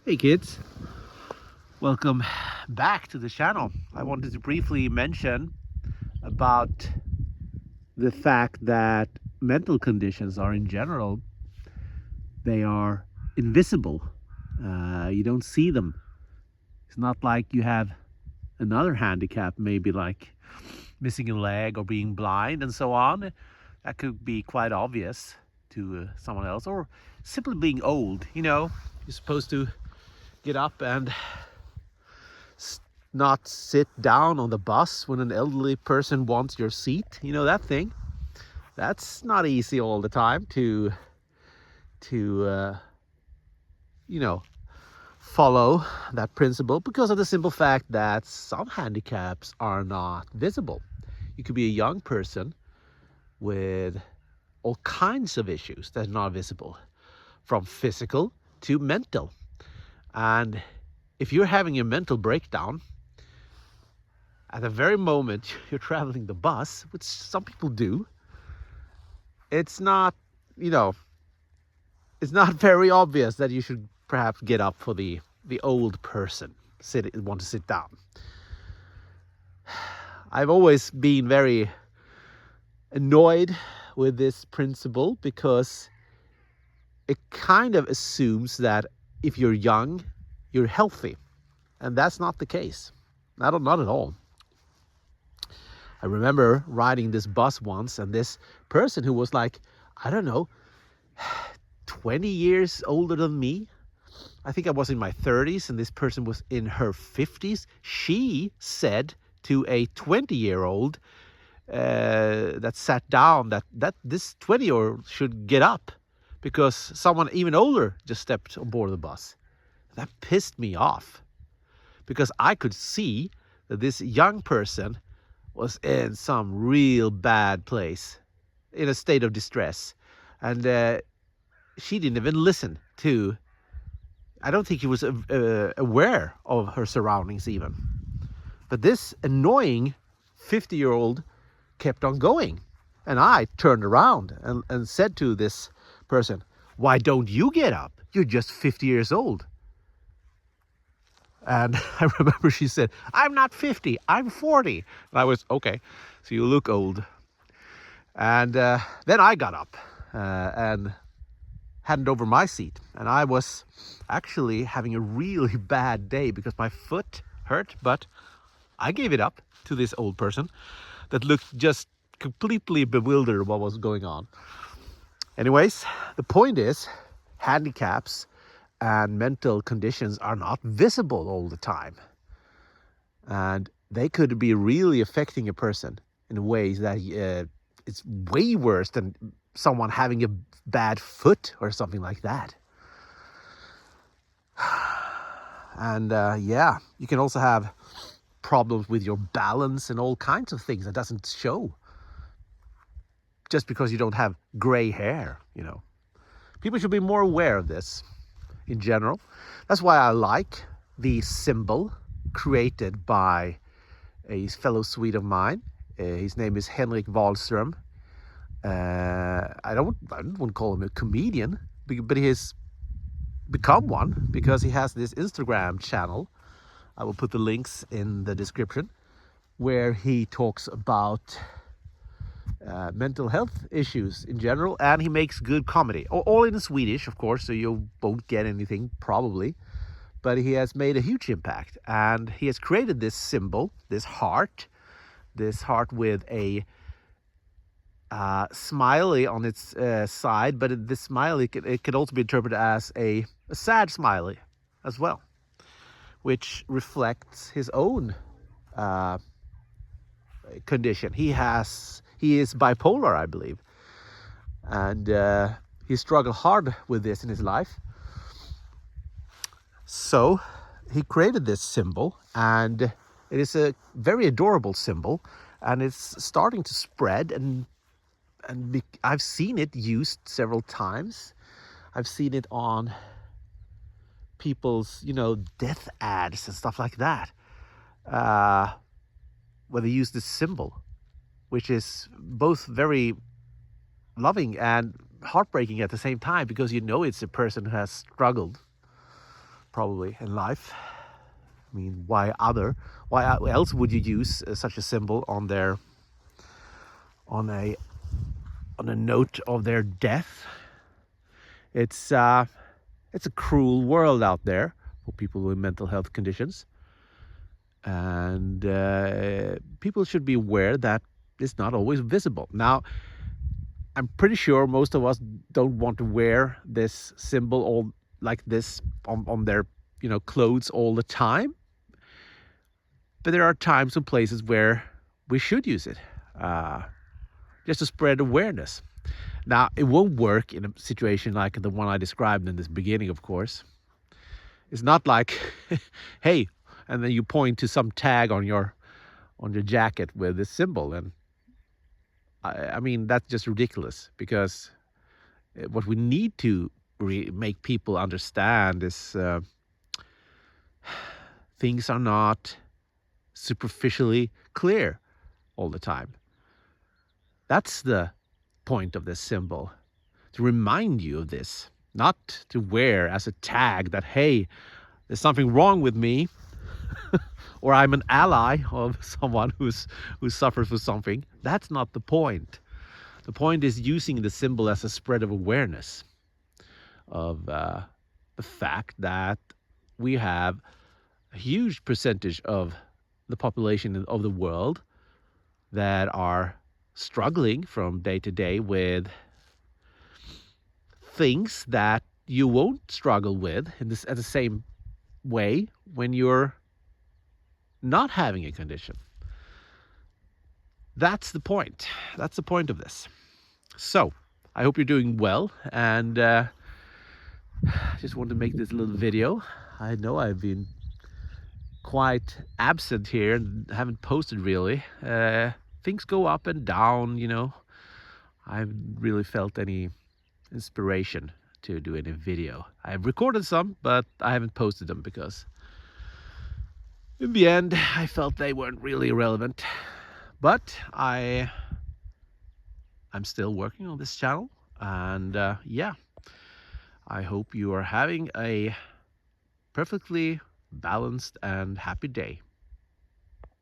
Hey kids, welcome back to the channel. I wanted to briefly mention about the fact that mental conditions are in general, they are invisible. You don't see them. It's not like you have another handicap, maybe like missing a leg or being blind and so on. That could be quite obvious to someone else, or simply being old. You're supposed to get up and not sit down on the bus when an elderly person wants your seat. That thing. That's not easy all the time to follow that principle, because of the simple fact that some handicaps are not visible. You could be a young person with all kinds of issues that are not visible, from physical to mental. And if you're having a mental breakdown at the very moment you're traveling the bus, which some people do, it's not, it's not very obvious that you should perhaps get up for the old person want to sit down. I've always been very annoyed with this principle, because it kind of assumes that if you're young, you're healthy. And that's not the case. Not at all. I remember riding this bus once, and this person who was like, I don't know, 20 years older than me. I think I was in my 30s and this person was in her 50s. She said to a 20-year-old that sat down that this 20-year-old should get up because someone even older just stepped on board the bus. That pissed me off, because I could see that this young person was in some real bad place, in a state of distress. And she didn't even listen to, I don't think he was aware of her surroundings even. But this annoying 50-year-old kept on going. And I turned around and said to this person, why don't you get up? You're just 50 years old. And I remember she said, I'm not 50, I'm 40. And I was, okay, so you look old. And then I got up and handed over my seat. And I was actually having a really bad day because my foot hurt, but I gave it up to this old person that looked just completely bewildered what was going on. Anyways, the point is, handicaps and mental conditions are not visible all the time. And they could be really affecting a person in ways that it's way worse than someone having a bad foot or something like that. And you can also have problems with your balance and all kinds of things that doesn't show just because you don't have gray hair. People should be more aware of this in general. That's why I like the symbol created by a fellow Swede of mine. His name is Henrik Wahlström. I don't want to call him a comedian, but he has become one because he has this Instagram channel. I will put the links in the description, where he talks about mental health issues in general, and he makes good comedy, all in Swedish, of course, so you won't get anything probably, but he has made a huge impact, and he has created this symbol, this heart with a smiley on its side, but this smiley it could also be interpreted as a sad smiley as well, which reflects his own condition. He is bipolar, I believe, and he struggled hard with this in his life. So he created this symbol, and it is a very adorable symbol, and it's starting to spread, and I've seen it used several times. I've seen it on people's, death ads and stuff like that, where they use this symbol, which is both very loving and heartbreaking at the same time, because it's a person who has struggled. probably in life. I mean, why else would you use such a symbol on their on a note of their death? It's a cruel world out there for people with mental health conditions, and people should be aware that it's not always visible. Now, I'm pretty sure most of us don't want to wear this symbol all like this on their clothes all the time. But there are times and places where we should use it, just to spread awareness. Now, it won't work in a situation like the one I described in this beginning, of course. It's not like, hey, and then you point to some tag on your jacket with this symbol. And I mean, that's just ridiculous, because what we need to make people understand is things are not superficially clear all the time. That's the point of this symbol, to remind you of this, not to wear as a tag that, hey, there's something wrong with me, or I'm an ally of someone who suffers with something. That's not the point. The point is using the symbol as a spread of awareness of the fact that we have a huge percentage of the population of the world that are struggling from day to day with things that you won't struggle with at the same way when you're not having a condition. That's the point. That's the point of this. So I hope you're doing well, and I just wanted to make this little video. I know I've been quite absent here and haven't posted really. Things go up and down, I haven't really felt any inspiration to do any video. I've recorded some, but I haven't posted them because in the end I felt they weren't really relevant. But I'm still working on this channel, and I hope you are having a perfectly balanced and happy day.